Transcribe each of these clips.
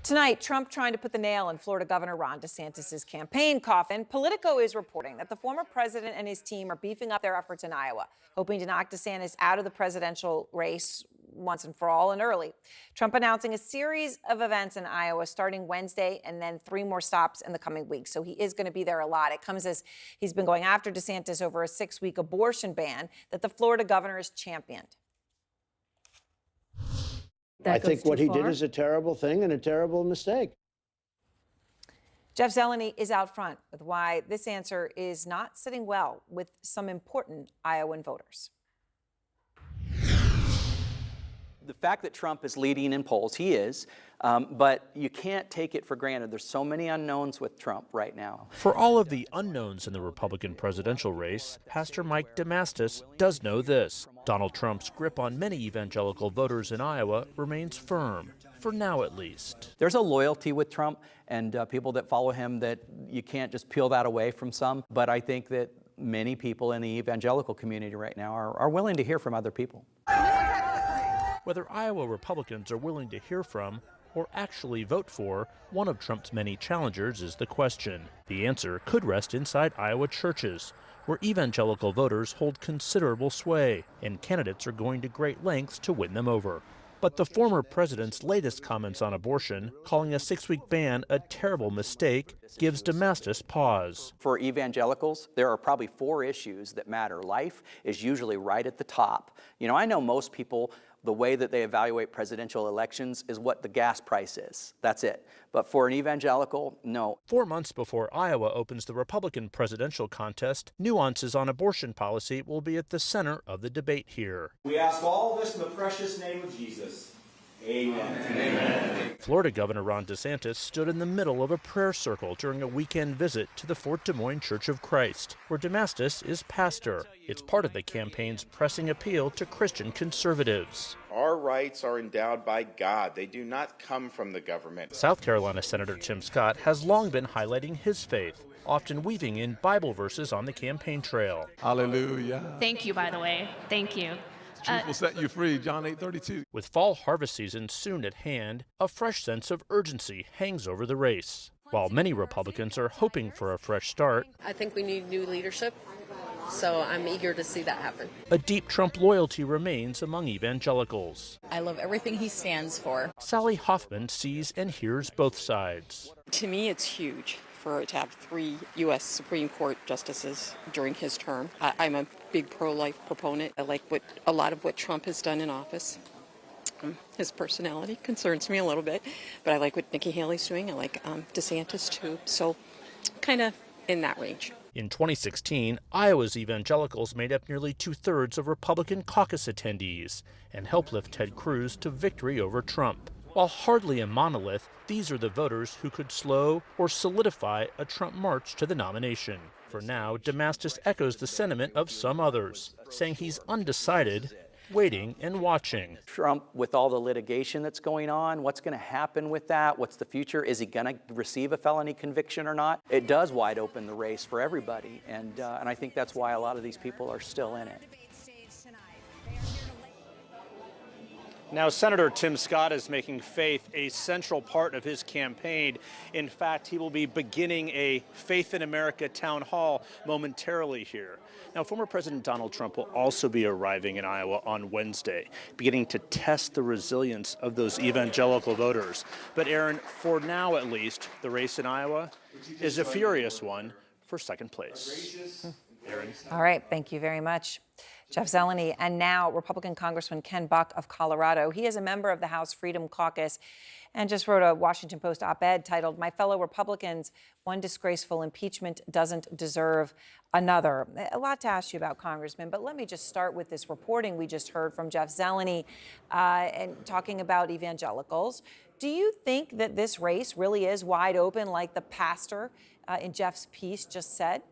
Tonight, Trump trying to put the nail in Florida Governor Ron DeSantis' campaign coffin. Politico is reporting that the former president and his team are beefing up their efforts in Iowa, hoping to knock DeSantis out of the presidential race once and for all and early. Trump announcing a series of events in Iowa starting Wednesday and then 3 more stops in the coming weeks. So he is going to be there a lot. It comes as he's been going after DeSantis over a 6-week abortion ban that the Florida governor has championed. I think what he did is a terrible thing and a terrible mistake. Jeff Zeleny is out front with why this answer is not sitting well with some important Iowan voters. The fact that Trump is leading in polls, he is, but you can't take it for granted. There's so many unknowns with Trump right now. For all of the unknowns in the Republican presidential race, Pastor Mike DeMastis does know this. Donald Trump's grip on many evangelical voters in Iowa remains firm, for now at least. There's a loyalty with Trump and people that follow him that you can't just peel that away from some, but I think that many people in the evangelical community right now are willing to hear from other people. Whether Iowa Republicans are willing to hear from or actually vote for one of Trump's many challengers is the question. The answer could rest inside Iowa churches, where evangelical voters hold considerable sway, and candidates are going to great lengths to win them over. But the former president's latest comments on abortion, calling a 6-week ban a terrible mistake, gives DeMastis pause. For evangelicals, there are probably 4 issues that matter. Life is usually right at the top. You know, I know most people, the way that they evaluate presidential elections is what the gas price is. That's it. But for an evangelical, no. 4 months before Iowa opens the Republican presidential contest, nuances on abortion policy will be at the center of the debate here. We ask all this in the precious name of Jesus. Amen. Amen. Florida Governor Ron DeSantis stood in the middle of a prayer circle during a weekend visit to the Fort Des Moines Church of Christ, where DeMastis is pastor. It's part of the campaign's pressing appeal to Christian conservatives. Our rights are endowed by God. They do not come from the government. South Carolina Senator Tim Scott has long been highlighting his faith, often weaving in Bible verses on the campaign trail. Hallelujah. Thank you, by the way. Thank you. Truth will set you free, John 8:32. With fall harvest season soon at hand, a fresh sense of urgency hangs over the race. While many Republicans are hoping for a fresh start, I think we need new leadership, so I'm eager to see that happen. A deep Trump loyalty remains among evangelicals. I love everything he stands for. Sally Hoffman sees and hears both sides. To me, it's huge for it to have 3 U.S. Supreme Court justices during his term. I'm a big pro-life proponent. I like a lot of what Trump has done in office. His personality concerns me a little bit, but I like what Nikki Haley's doing. I like DeSantis too. So kind of in that range. In 2016, Iowa's evangelicals made up nearly 2/3 of Republican caucus attendees and helped lift Ted Cruz to victory over Trump. While hardly a monolith, these are the voters who could slow or solidify a Trump march to the nomination. For now, DeMastis echoes the sentiment of some others, saying he's undecided, waiting and watching. Trump, with all the litigation that's going on, what's going to happen with that? What's the future? Is he going to receive a felony conviction or not? It does wide open the race for everybody, and I think that's why a lot of these people are still in it. Now, Senator Tim Scott is making faith a central part of his campaign. In fact, he will be beginning a Faith in America town hall momentarily here. Now, former President Donald Trump will also be arriving in Iowa on Wednesday, beginning to test the resilience of those evangelical voters. But Aaron, for now at least, the race in Iowa is a furious one for second place. Aaron. All right, thank you very much, Jeff Zeleny. And now Republican Congressman Ken Buck of Colorado. He is a member of the House Freedom Caucus and just wrote a Washington Post op-ed titled, "My Fellow Republicans, One Disgraceful Impeachment Doesn't Deserve Another." A lot to ask you about, Congressman, but let me just start with this reporting we just heard from Jeff Zeleny and talking about evangelicals. Do you think that this race really is wide open like the pastor in Jeff's piece just said?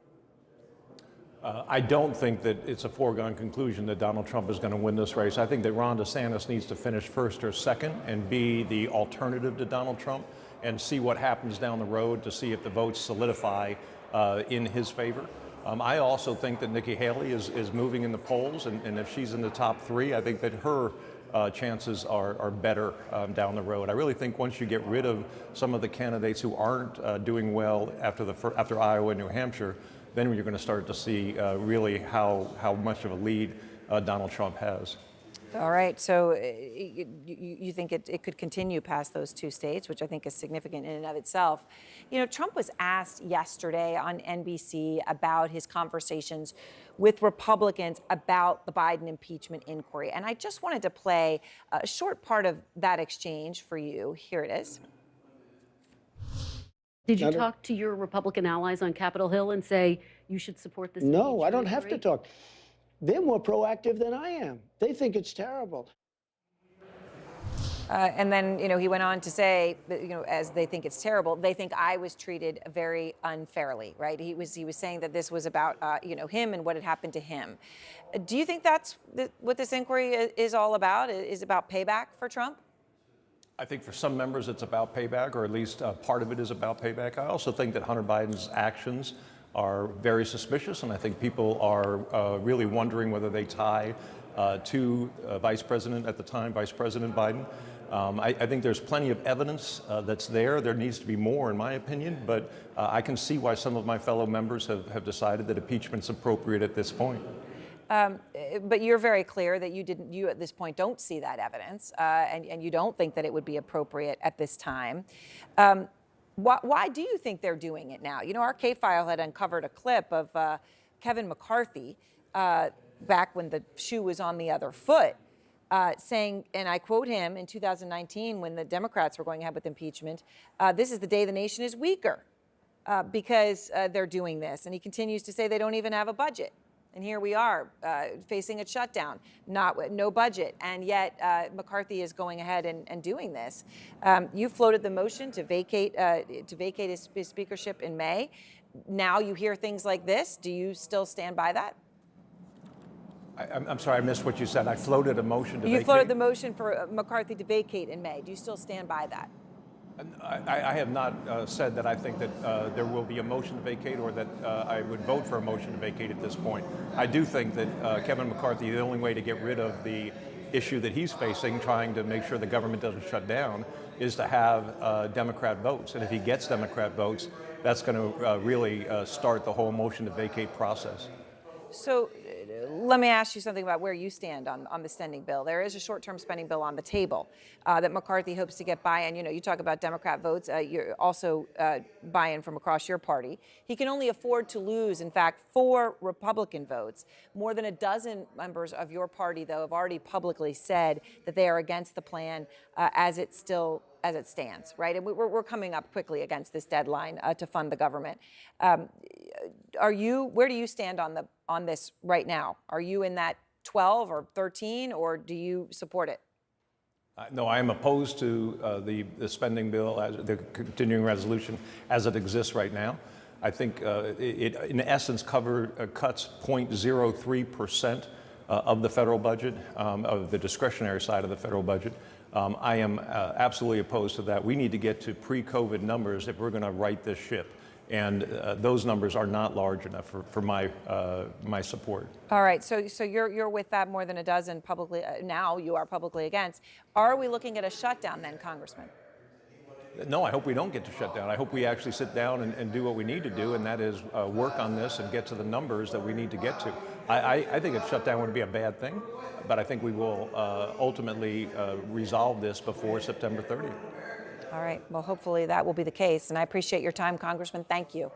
I don't think that it's a foregone conclusion that Donald Trump is going to win this race. I think that Ron DeSantis needs to finish first or second and be the alternative to Donald Trump and see what happens down the road to see if the votes solidify in his favor. I also think that Nikki Haley is moving in the polls, and if she's in the top 3, I think that her chances are better down the road. I really think once you get rid of some of the candidates who aren't doing well after Iowa and New Hampshire, then you're going to start to see really how much of a lead Donald Trump has. All right, so you think it could continue past those two states, which I think is significant in and of itself. You know, Trump was asked yesterday on NBC about his conversations with Republicans about the Biden impeachment inquiry. And I just wanted to play a short part of that exchange for you. Here it is. Did you talk to your Republican allies on Capitol Hill and say you should support this? No, I don't have to talk. They're more proactive than I am. They think it's terrible. And then, you know, he went on to say that, you know, as they think it's terrible, they think I was treated very unfairly, right? He was saying that this was about, you know, him and what had happened to him. Do you think that's what this inquiry is all about? Is about payback for Trump? I think for some members it's about payback, or at least part of it is about payback. I also think that Hunter Biden's actions are very suspicious, and I think people are really wondering whether they tie to Vice President at the time, Vice President Biden. I think there's plenty of evidence that's there. There needs to be more, in my opinion, but I can see why some of my fellow members have decided that impeachment's appropriate at this point. But you're very clear that you at this point don't see that evidence, and you don't think that it would be appropriate at this time. Why do you think they're doing it now? You know, our K-File had uncovered a clip of Kevin McCarthy back when the shoe was on the other foot, saying, and I quote him, in 2019 when the Democrats were going ahead with impeachment, this is the day the nation is weaker because they're doing this. And he continues to say they don't even have a budget. And here we are facing a shutdown, no budget, and yet McCarthy is going ahead and doing this. You floated the motion to vacate his speakership in May. Now you hear things like this. Do you still stand by that? I'm sorry, I missed what you said. I floated a motion to vacate. You floated the motion for McCarthy to vacate in May. Do you still stand by that? I have not said that I think that there will be a motion to vacate, or that I would vote for a motion to vacate at this point. I do think that Kevin McCarthy, the only way to get rid of the issue that he's facing, trying to make sure the government doesn't shut down, is to have Democrat votes. And if he gets Democrat votes, that's going to really start the whole motion to vacate process. So let me ask you something about where you stand on the spending bill. There is a short-term spending bill on the table that McCarthy hopes to get buy-in. You know, you talk about Democrat votes. You're also buy-in from across your party. He can only afford to lose, in fact, 4 Republican votes. More than a dozen members of your party, though, have already publicly said that they are against the plan as it stands, right? And we're coming up quickly against this deadline to fund the government. Where do you stand on this right now? Are you in that 12 or 13, or do you support it? No, I am opposed to the spending bill, the continuing resolution as it exists right now. I think it in essence, cuts 0.03% of the federal budget, of the discretionary side of the federal budget. I am absolutely opposed to that. We need to get to pre-COVID numbers if we're going to right this ship. And those numbers are not large enough for my support. All right, so you're with that more than a dozen publicly, now you are publicly against. Are we looking at a shutdown then, Congressman? No, I hope we don't get to shut down. I hope we actually sit down and do what we need to do, and that is work on this and get to the numbers that we need to get to. I think a shutdown would be a bad thing, but I think we will ultimately resolve this before September 30th. All right, well, hopefully that will be the case, and I appreciate your time, Congressman. Thank you.